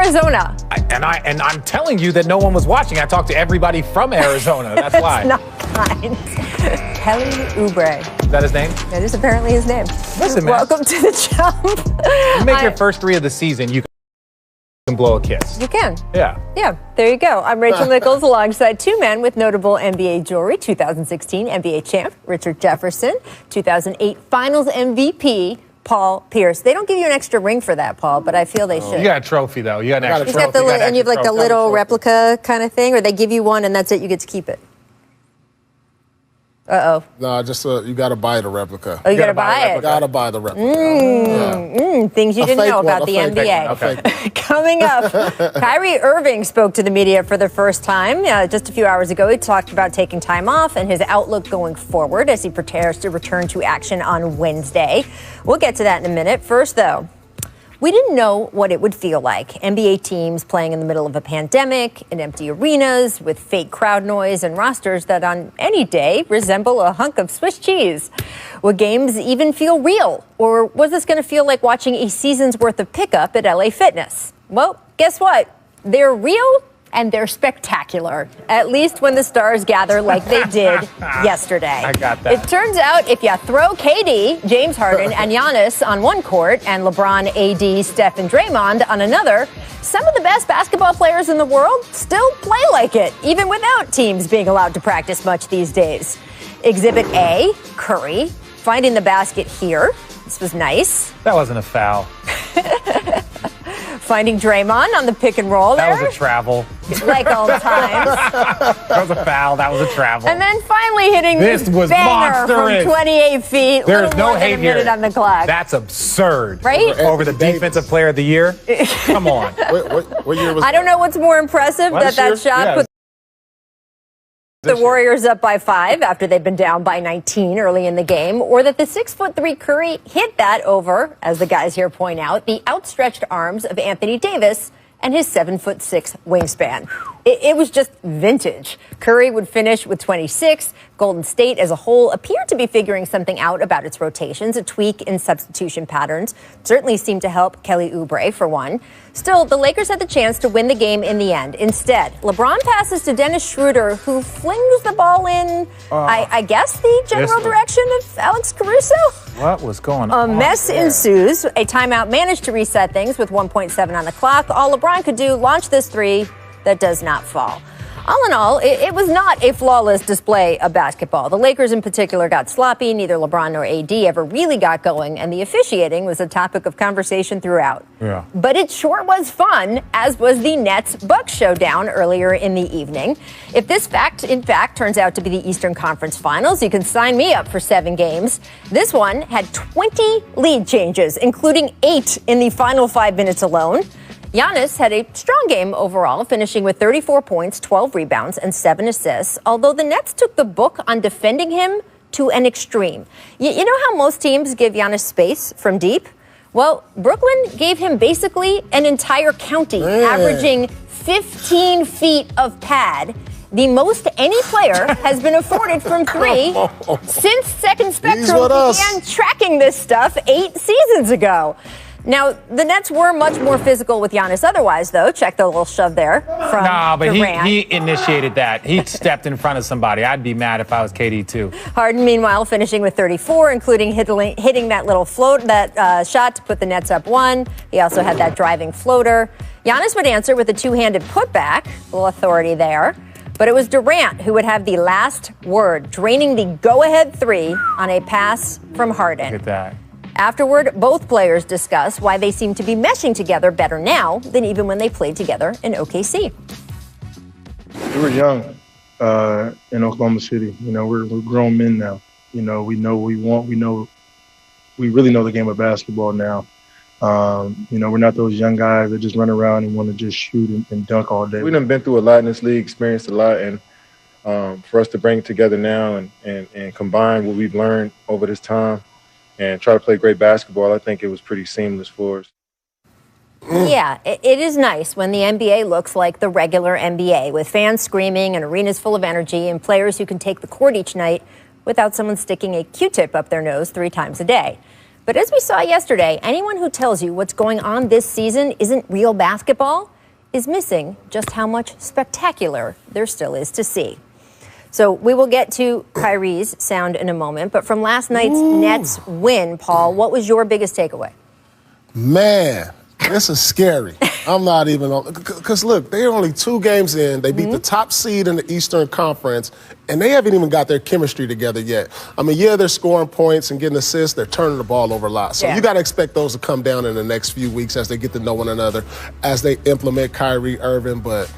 Arizona. And I'm telling you that no one was watching. I talked to everybody from Arizona. That's why. Not kind. Kelly Oubre. Is that his name? That is apparently his name. Listen, man. Welcome to the Jump. You make your first 3 of the season, you can blow a kiss. You can. Yeah. Yeah, there you go. I'm Rachel Nichols alongside 2 men with notable NBA jewelry. 2016 NBA champ Richard Jefferson. 2008 Finals MVP Paul Pierce. They don't give you an extra ring for that, Paul, but I feel they should. You got a trophy, though. You got an extra trophy. And you have like the little replica kind of thing, or they give you one and that's it, you get to keep it. Uh-oh. No, just you got to buy the replica. Oh, you got to buy it? You got to buy the replica. Things you didn't know about the NBA. Okay. Coming up, Kyrie Irving spoke to the media for the first time. Just a few hours ago, he talked about taking time off and his outlook going forward as he prepares to return to action on Wednesday. We'll get to that in a minute. First, though, we didn't know what it would feel like. NBA teams playing in the middle of a pandemic, in empty arenas, with fake crowd noise and rosters that on any day resemble a hunk of Swiss cheese. Would games even feel real? Or was this going to feel like watching a season's worth of pickup at LA Fitness? Well, guess what? They're real and they're spectacular, at least when the stars gather like they did yesterday. I got that. It turns out if you throw KD, James Harden, and Giannis on one court and LeBron, AD, Steph, and Draymond on another, some of the best basketball players in the world still play like it, even without teams being allowed to practice much these days. Exhibit A, Curry, finding the basket here. This was nice. That wasn't a foul. Finding Draymond on the pick and roll there. That was a travel. Like all times. That was a foul. That was a travel. And then finally hitting this was banger monstrous. From 28 feet. There's no hate here. On the clock. That's absurd. Right? Over the defensive player of the year? Come on. What year was I don't know what's more impressive, that shot put the Warriors up by 5 after they've been down by 19 early in the game, or that the 6'3" Curry hit that over, as the guys here point out, the outstretched arms of Anthony Davis and his 7'6" wingspan. It was just vintage. Curry would finish with 26. Golden State as a whole appeared to be figuring something out about its rotations. A tweak in substitution patterns certainly seemed to help Kelly Oubre, for one. Still, the Lakers had the chance to win the game in the end. Instead, LeBron passes to Dennis Schroeder, who flings the ball in, I guess, the general direction of Alex Caruso. What was going on? A mess ensues. A timeout managed to reset things with 1.7 on the clock. All LeBron could do, launch this 3 that does not fall. All in all, it was not a flawless display of basketball. The Lakers in particular got sloppy. Neither LeBron nor AD ever really got going, and the officiating was a topic of conversation throughout. Yeah. But it sure was fun, as was the Nets-Bucks showdown earlier in the evening. If this in fact turns out to be the Eastern Conference Finals, you can sign me up for 7 games. This one had 20 lead changes, including 8 in the final 5 minutes alone. Giannis had a strong game overall, finishing with 34 points, 12 rebounds, and 7 assists, although the Nets took the book on defending him to an extreme. You know how most teams give Giannis space from deep? Well, Brooklyn gave him basically an entire county, averaging 15 feet of pad, the most any player has been afforded from 3 since Second Spectrum began tracking this stuff 8 seasons ago. Now, the Nets were much more physical with Giannis otherwise, though. Check the little shove there from Durant. He initiated that. He stepped in front of somebody. I'd be mad if I was KD, too. Harden, meanwhile, finishing with 34, including hitting that little shot to put the Nets up 1. He also had that driving floater. Giannis would answer with a 2-handed putback, a little authority there. But it was Durant who would have the last word, draining the go-ahead 3 on a pass from Harden. Look at that. Afterward, both players discuss why they seem to be meshing together better now than even when they played together in OKC. We were young in Oklahoma City. You know, we're grown men now. You know, we know what we want. We really know the game of basketball now. You know, we're not those young guys that just run around and want to just shoot and dunk all day. We've been through a lot in this league, experienced a lot, and for us to bring it together now and combine what we've learned over this time and try to play great basketball, I think it was pretty seamless for us. Yeah, it is nice when the NBA looks like the regular NBA, with fans screaming and arenas full of energy and players who can take the court each night without someone sticking a Q-tip up their nose 3 times a day. But as we saw yesterday, anyone who tells you what's going on this season isn't real basketball is missing just how much spectacular there still is to see. So we will get to Kyrie's sound in a moment, but from last night's Nets win, Paul, what was your biggest takeaway? Man, this is scary. I'm not even on, because look, they're only 2 games in. They beat the top seed in the Eastern Conference, and they haven't even got their chemistry together yet. I mean, yeah, they're scoring points and getting assists. They're turning the ball over a lot. So you got to expect those to come down in the next few weeks as they get to know one another, as they implement Kyrie Irving. But,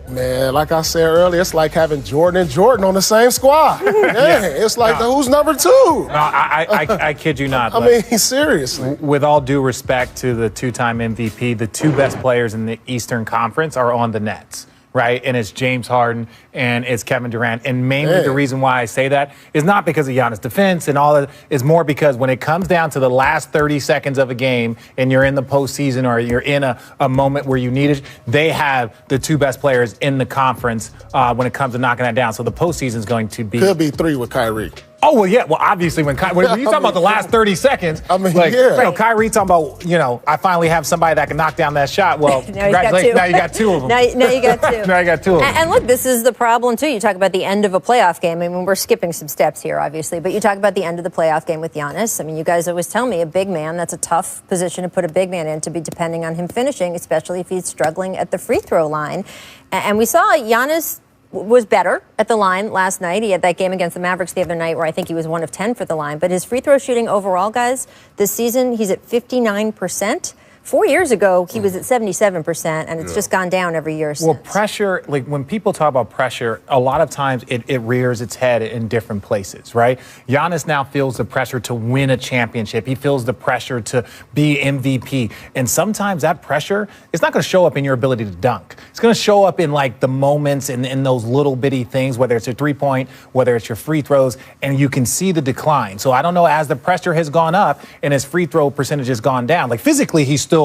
man, like I said earlier, it's like having Jordan and Jordan on the same squad. It's like, who's number 2? No, I kid you not. I mean, seriously. With all due respect to the 2-time MVP, the 2 best players in the Eastern Conference are on the Nets, right? And it's James Harden and it's Kevin Durant. And mainly the reason why I say that is not because of Giannis' defense and all that. It's more because when it comes down to the last 30 seconds of a game and you're in the postseason or you're in a moment where you need it, they have the 2 best players in the conference when it comes to knocking that down. So the postseason is going to be... Could be 3 with Kyrie. Oh, well, yeah. Well, obviously, when you talking about the last 30 seconds, Kyrie talking about, I finally have somebody that can knock down that shot. Well, congratulations. Now you got 2 of them. Now you got 2. Now you got 2 of them. And look, this is the problem, too. You talk about the end of a playoff game. I mean, we're skipping some steps here, obviously, but you talk about the end of the playoff game with Giannis. I mean, you guys always tell me a big man, that's a tough position to put a big man in, to be depending on him finishing, especially if he's struggling at the free throw line. And we saw Giannis was better at the line last night. He had that game against the Mavericks the other night where I think he was 1 of 10 for the line. But his free throw shooting overall, guys, this season, he's at 59%. 4 years ago, he was at 77%, and it's just gone down every year since. Well, pressure, like when people talk about pressure, a lot of times it rears its head in different places, right? Giannis now feels the pressure to win a championship. He feels the pressure to be MVP. And sometimes that pressure is not going to show up in your ability to dunk. It's going to show up in like the moments and in those little bitty things, whether it's your 3-point, whether it's your free throws, and you can see the decline. So I don't know, as the pressure has gone up and his free throw percentage has gone down, like physically he's still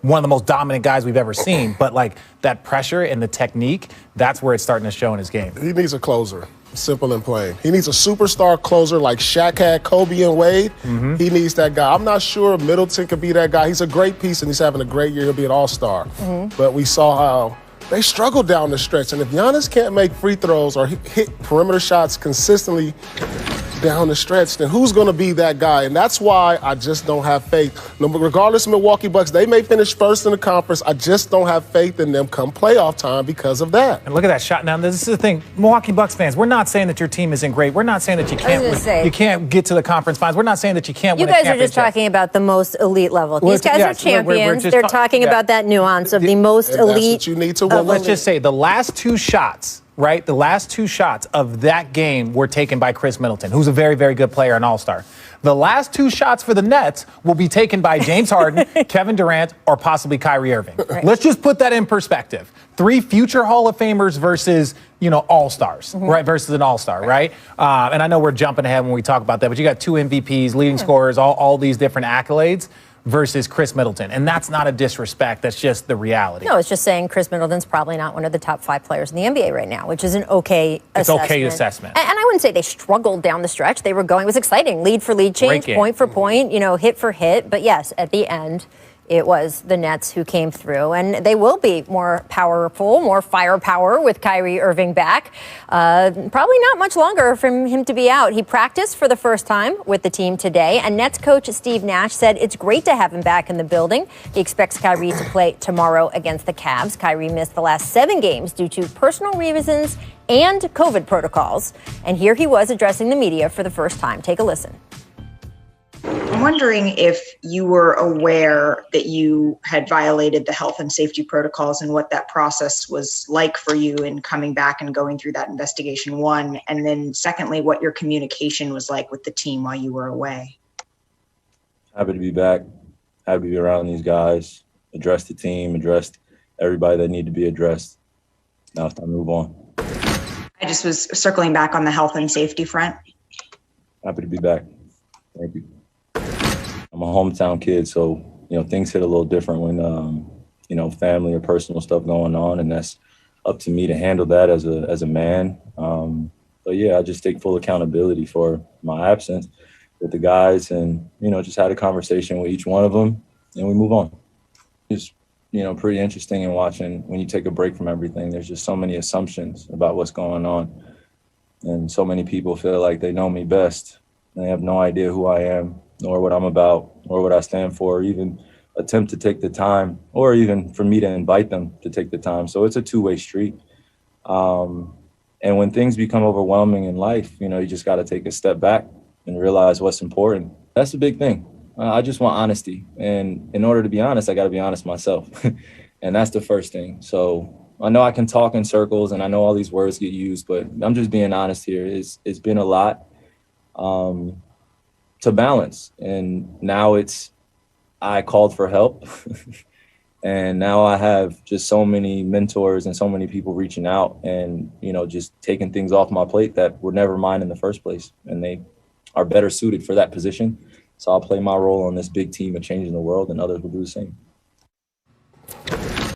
one of the most dominant guys we've ever seen. But like that pressure and the technique, that's where it's starting to show in his game. He needs a closer. Simple and plain. He needs a superstar closer like Shaq had Kobe and Wade. He needs that guy. I'm not sure Middleton could be that guy. He's a great piece and he's having a great year. He'll be an all-star. But we saw how they struggled down the stretch. And if Giannis can't make free throws or hit perimeter shots consistently down the stretch, then who's going to be that guy? And that's why I just don't have faith. Regardless of Milwaukee Bucks, they may finish first in the conference. I just don't have faith in them come playoff time because of that. And look at that shot. Now, this is the thing. Milwaukee Bucks fans, we're not saying that your team isn't great. We're not saying that you can't get to the conference finals. We're not saying that you can't win a championship. You guys are just talking about the most elite level. These guys are champions. They're talking about that nuance of the most elite. That's what you need to win. Well, let's just say the last 2 shots, right? The last 2 shots of that game were taken by Chris Middleton, who's a very, very good player, an all-star. The last 2 shots for the Nets will be taken by James Harden, Kevin Durant, or possibly Kyrie Irving. Right. Let's just put that in perspective. 3 future Hall of Famers versus, all-stars, right? Versus an all-star, right? And I know we're jumping ahead when we talk about that, but you got 2 MVPs, leading scorers, all these different accolades versus Chris Middleton. And that's not a disrespect. That's just the reality. No, it's just saying Chris Middleton's probably not one of the top 5 players in the NBA right now, which is an okay assessment. It's okay assessment. And I wouldn't say they struggled down the stretch. They were going, it was exciting. Lead for lead change, point for point, hit for hit. But yes, at the end, it was the Nets who came through, and they will be more powerful, more firepower with Kyrie Irving back. Probably not much longer for him to be out. He practiced for the first time with the team today, and Nets coach Steve Nash said it's great to have him back in the building. He expects Kyrie to play tomorrow against the Cavs. Kyrie missed the last 7 games due to personal reasons and COVID protocols. And here he was addressing the media for the first time. Take a listen. I'm wondering if you were aware that you had violated the health and safety protocols and what that process was like for you in coming back and going through that investigation, 1. And then secondly, what your communication was like with the team while you were away. Happy to be back. Happy to be around these guys, address the team, address everybody that need to be addressed. Now it's time to move on. I just was circling back on the health and safety front. Happy to be back. Thank you. I'm a hometown kid, so, things hit a little different when, family or personal stuff going on, and that's up to me to handle that as a man. But yeah, I just take full accountability for my absence with the guys and, just had a conversation with each one of them and we move on. Just, pretty interesting in watching when you take a break from everything. There's just so many assumptions about what's going on. And so many people feel like they know me best. They have no idea who I am, nor what I'm about, or what I stand for, or even attempt to take the time, or even for me to invite them to take the time. So it's a two-way street. And when things become overwhelming in life, you just got to take a step back and realize what's important. That's a big thing. I just want honesty. And in order to be honest, I got to be honest myself. And that's the first thing. So I know I can talk in circles and I know all these words get used, but I'm just being honest here. It's been a lot to balance. And now I called for help. And now I have just so many mentors and so many people reaching out and, just taking things off my plate that were never mine in the first place. And they are better suited for that position. So I'll play my role on this big team of changing the world, and others will do the same.